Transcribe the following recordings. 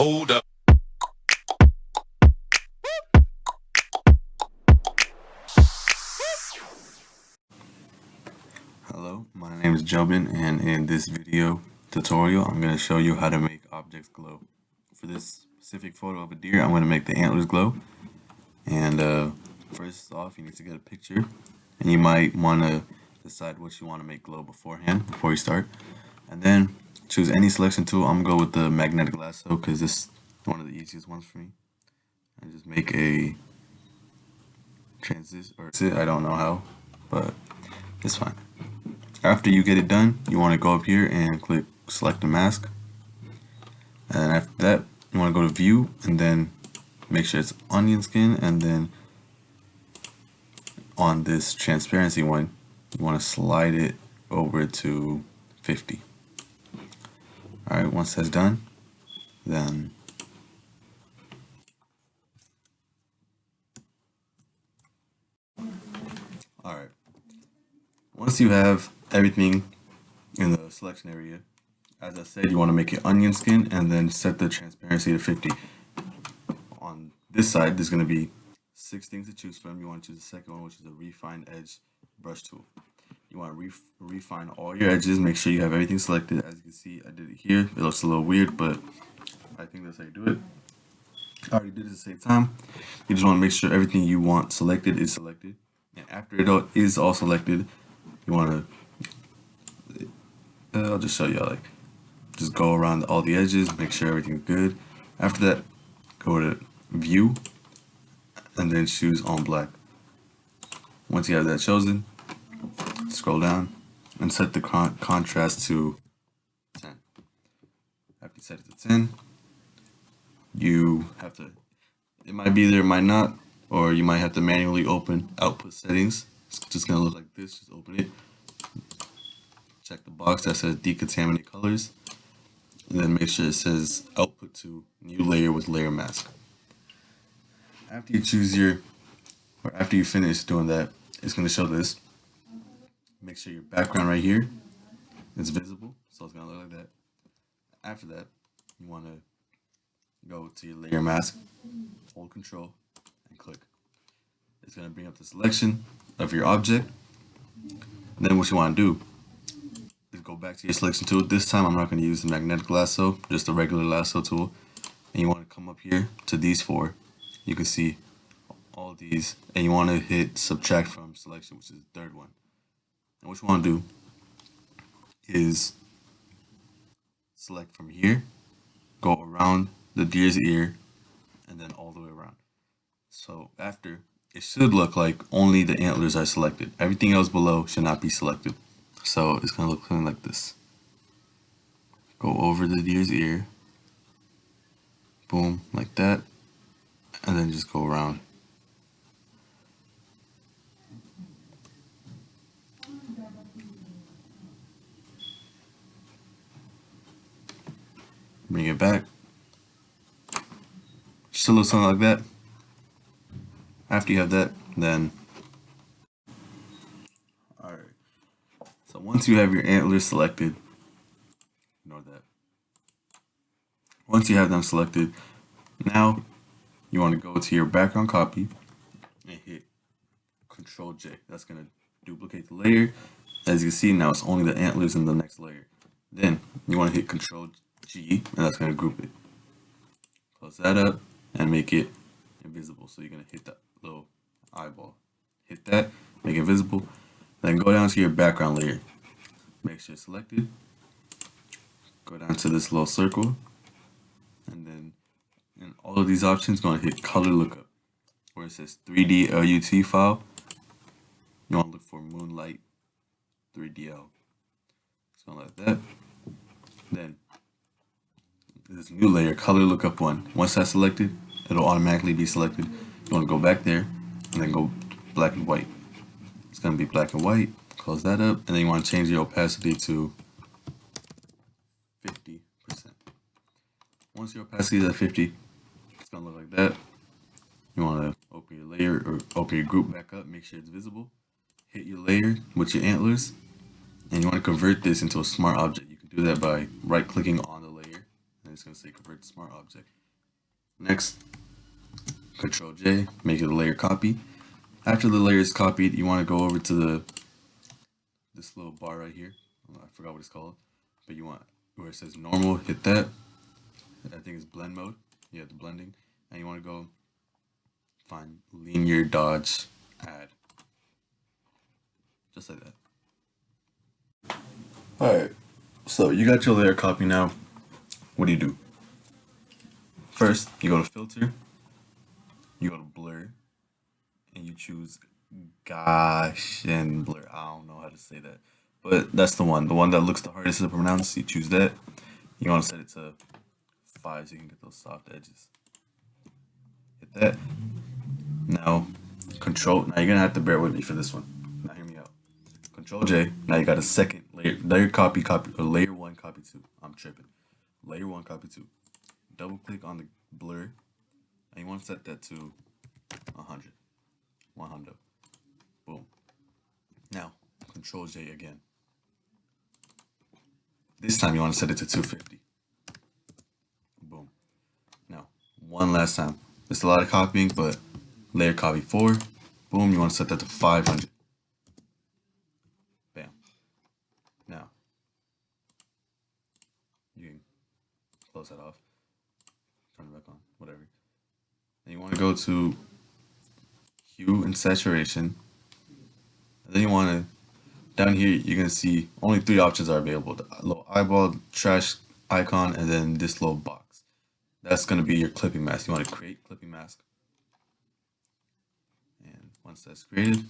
Hold up. Hello, my name is Jobin, and in this video tutorial I'm going to show you how to make objects glow. For this specific photo of a deer, I'm going to make the antlers glow. And first off, you need to get a picture, and you might want to decide what you want to make glow beforehand, before you start. And then choose any selection tool. I'm going to go with the magnetic lasso because this is one of the easiest ones for me. And just make a transition, or I don't know how, but it's fine. After you get it done, you want to go up here and click select the mask. And after that, you want to go to view and then make sure it's onion skin, and then on this transparency one, you want to slide it over to 50. Alright, once that's done, then alright. Once you have everything in the selection area, as I said, you want to make it onion skin and then set the transparency to 50. On this side, there's going to be 6 things to choose from. You want to choose the second one, which is a refine edge brush tool. You want to refine all your edges. Make sure you have everything selected. As you can see, I did it here. It looks a little weird, but I think that's how you do it. I already did it at the same time. You just want to make sure everything you want selected is selected. And after it is all selected, you want to, I'll just show you, like, just go around all the edges, make sure everything's good. After that, go to view and then choose on black. Once you have that chosen, scroll down and set the contrast to 10. After you set it to 10, you have to, it might be there, it might not, or you might have to manually open output settings. It's just gonna look like this. Just open it, check the box that says decontaminate colors, and then make sure it says output to new layer with layer mask. After you choose after you finish doing that, it's going to show this. Make sure your background right here is visible, so it's going to look like that. After that, you want to go to your layer mask, hold control, and click. It's going to bring up the selection of your object. And then what you want to do is go back to your selection tool. This time I'm not going to use the magnetic lasso, just the regular lasso tool. And you want to come up here to these 4. You can see all these, and you want to hit subtract from selection, which is the third one. And what you want to do is select from here, go around the deer's ear, and then all the way around. So after, it should look like only the antlers are selected. Everything else below should not be selected. So it's going to look something like this. Go over the deer's ear, boom, like that, and then just go around. Bring it back. Still looks something like that. After you have that, then alright. So once you have your antlers selected, ignore that. Once you have them selected, now you want to go to your background copy and hit Control J. That's going to duplicate the layer. As you can see, now it's only the antlers in the next layer. Then you want to hit Control G, and that's going to group it. Close that up and make it invisible. So you're going to hit that little eyeball. Hit that, make it visible. Then go down to your background layer. Make sure it's selected. Go down to this little circle. And then in all of these options, going to hit color lookup. Where it says 3D LUT file, you want to look for Moonlight 3DL. Something like that. Then this new layer, color lookup 1. Once that's selected, it'll automatically be selected. You want to go back there and then go black and white. It's going to be black and white. Close that up, and then you want to change your opacity to 50%. Once your opacity is at 50, it's going to look like that. You want to open your layer or open your group back up, make sure it's visible. Hit your layer with your antlers, and you want to convert this into a smart object. You can do that by right clicking on the layer and it's going to say convert to smart object. Next, Control J, make it a layer copy. After the layer is copied, you want to go over to this little bar right here. I forgot what it's called, but you want where it says normal, hit that. I think it's blend mode. Yeah, the blending, and you want to go find linear dodge add, just like that. All right, so you got your layer copy now. What do? First, you go to filter, you go to blur, and you choose Gaussian blur. I don't know how to say that, but that's the one that looks the hardest to pronounce. You choose that. You want to set it to 5 so you can get those soft edges. Hit that. Now, control. Now you're gonna have to bear with me for this one. Now hear me out. Control J. Now you got a second layer. Layer copy, or layer 1, copy 2. I'm tripping. Layer 1, copy 2. Double click on the blur, and you want to set that to 100. 100. Boom. Now, Control J again. This time you want to set it to 250. Boom. Now, one last time. It's a lot of copying, but layer copy 4. Boom, you want to set that to 500. Bam. Now, you can close that off. Turn it back on, whatever. And you want to go to hue and saturation. And then you want to, down here, you're going to see only 3 options are available. The little eyeball, trash icon, and then this little box. That's going to be your clipping mask. You want to create clipping mask. And once that's created,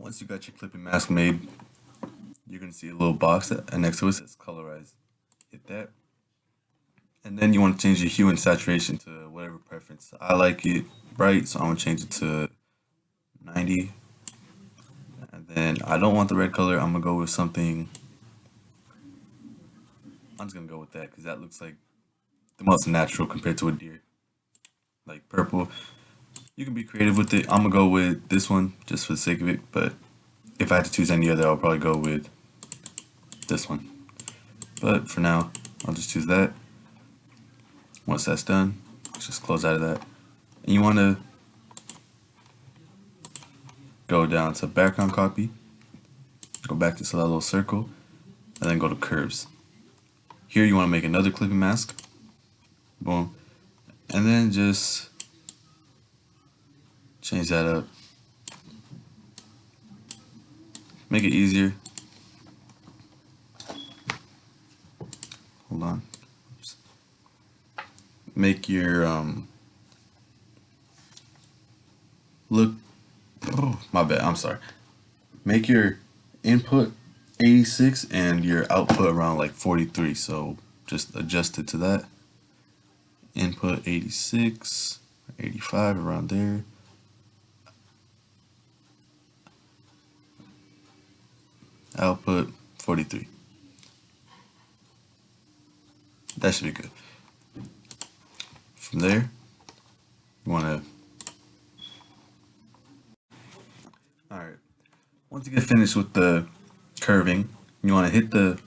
once you got your clipping mask made, you're going to see a little box and next to it says colorize. Hit that. And then you want to change the hue and saturation to whatever preference. I like it bright, so I'm going to change it to 90. And then I don't want the red color. I'm going to go with something. I'm just going to go with that because that looks like the most natural compared to a deer. Like purple. You can be creative with it. I'm going to go with this one just for the sake of it. But if I had to choose any other, I'll probably go with this one. But for now, I'll just choose that. Once that's done, just close out of that. And you want to go down to background copy, go back to that little circle, and then go to curves. Here you want to make another clipping mask. Boom. And then just change that up. Make it easier. Hold on. Make your look. Oh, my bad. I'm sorry. Make your input 86 and your output around like 43. So just adjust it to that. Input 86, 85 around there. Output 43. That should be good. From there, you want to. Alright. Once you get finished with the curving, you want to hit the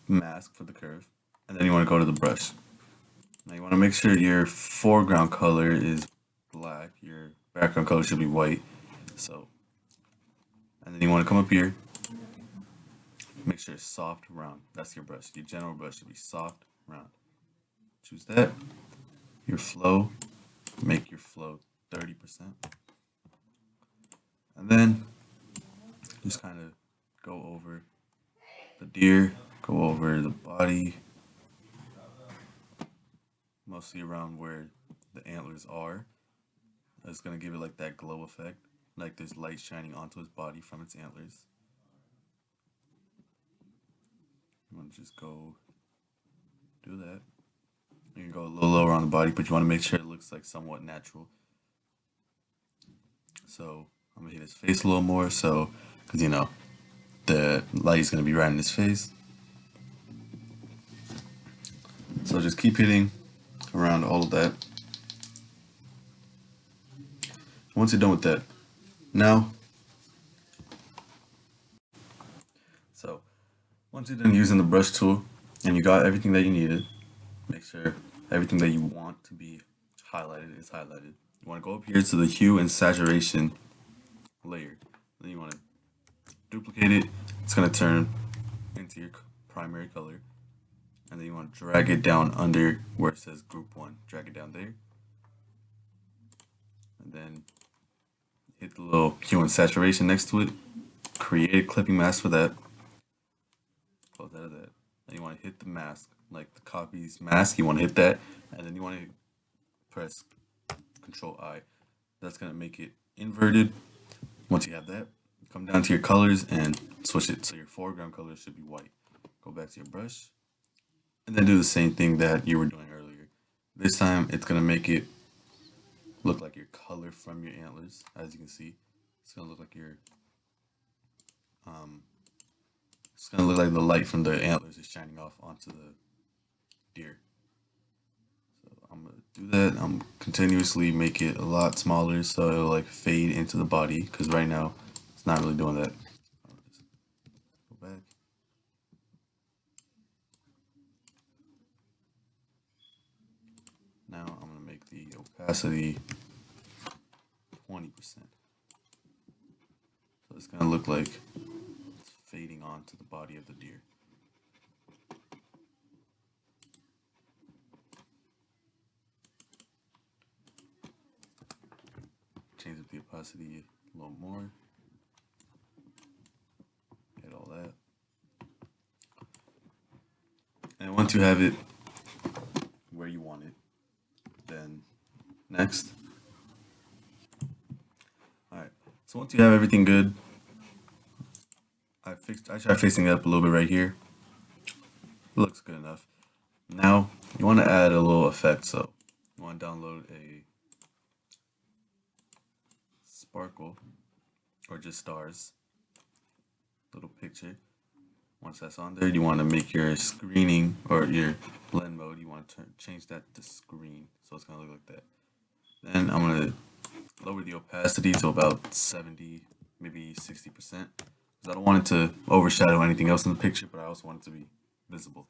mask for the curve, and then you want to go to the brush. Now you want to make sure your foreground color is black, your background color should be white. So, and then you want to come up here, make sure it's soft, round. That's your brush. Your general brush should be soft, round. Choose that. Your flow, make your flow 30%. And then just kind of go over the deer, go over the body, mostly around where the antlers are. That's going to give it like that glow effect, like there's light shining onto his body from its antlers. You want to just go do that. You can go a little lower on the body, but you want to make sure it looks like somewhat natural. So I'm going to hit his face a little more, so, because you know, the light is going to be right in his face. So just keep hitting around all of that. Once you're done with that, now, so once you're done using the brush tool, and you got everything that you needed, make sure everything that you want to be highlighted is highlighted. You want to go up here to the hue and saturation layer. Then you want to duplicate it. It's going to turn into your primary color. And then you want to drag it down under where it says group 1. Drag it down there. And then hit the little hue and saturation next to it. Create a clipping mask for that. Close out of that. Then you want to hit the mask, like the copies mask. You want to hit that. And then you want to press Control I. That's going to make it inverted. Once you have that, come down to your colors and switch it so your foreground color should be white. Go back to your brush and then do the same thing that you were doing earlier. This time it's going to make it look like your color from your antlers. As you can see, it's going to look like it's going to look like the light from the antlers is shining off onto the deer. I'm gonna do that. I'm continuously make it a lot smaller so it'll like fade into the body, because right now it's not really doing that. Go back. Now I'm gonna make the opacity 20%. So it's gonna look like it's fading onto the body of the deer. Change up the opacity a little more. Get all that. And once you have it where you want it, then next. Alright, so once you have everything good, I tried fixing it up a little bit right here. It looks good enough. Now you want to add a little effect, so you want to download a sparkle or just stars little picture. Once that's on there, you want to make your screening or your blend mode, you want to change that to screen, so it's going to look like that. Then I'm going to lower the opacity to about 70, maybe 60%, because I don't want it to overshadow anything else in the picture, but I also want it to be visible.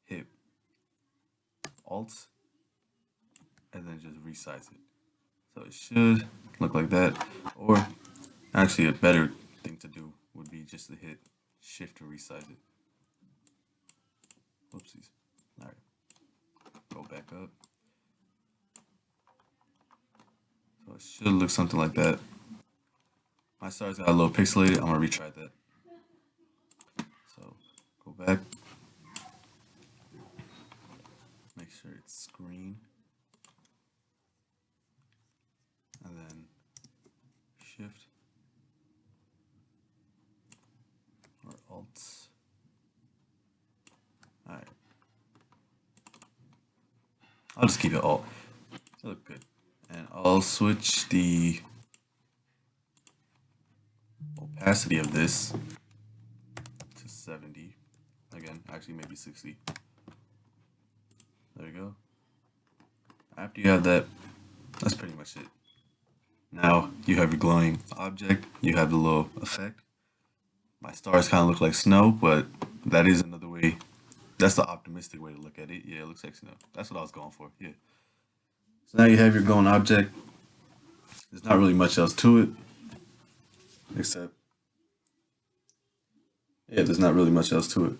Hit Alt and then just resize it. So it should look like that, or actually a better thing to do would be just to hit Shift to resize it. Whoopsies. Alright. Go back up. So it should look something like that. My stars got a little pixelated. I'm going to retry that. So go back. Make sure it's screen. And then Shift or Alt. Alright. I'll just keep it Alt. It'll look good. And I'll switch the opacity of this to 70. Again, actually maybe 60. There you go. After you have that, that's pretty much it. Now you have your glowing object, you have the little effect. My stars kind of look like snow, but that is another way. That's the optimistic way to look at it. Yeah, it looks like snow. That's what I was going for. Yeah. So now you have your glowing object. There's not really much else to it, except, yeah, there's not really much else to it.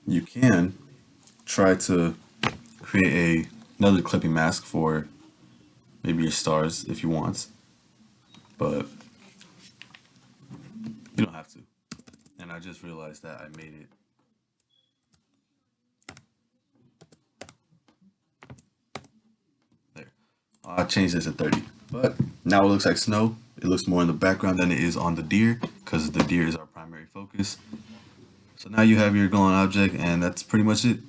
You can try to create another clipping mask for maybe your stars if you want, but you don't have to. And I just realized that I made it. There. I changed this to 30, but now it looks like snow. It looks more in the background than it is on the deer, because the deer is our primary focus. So now you have your glowing object, and that's pretty much it.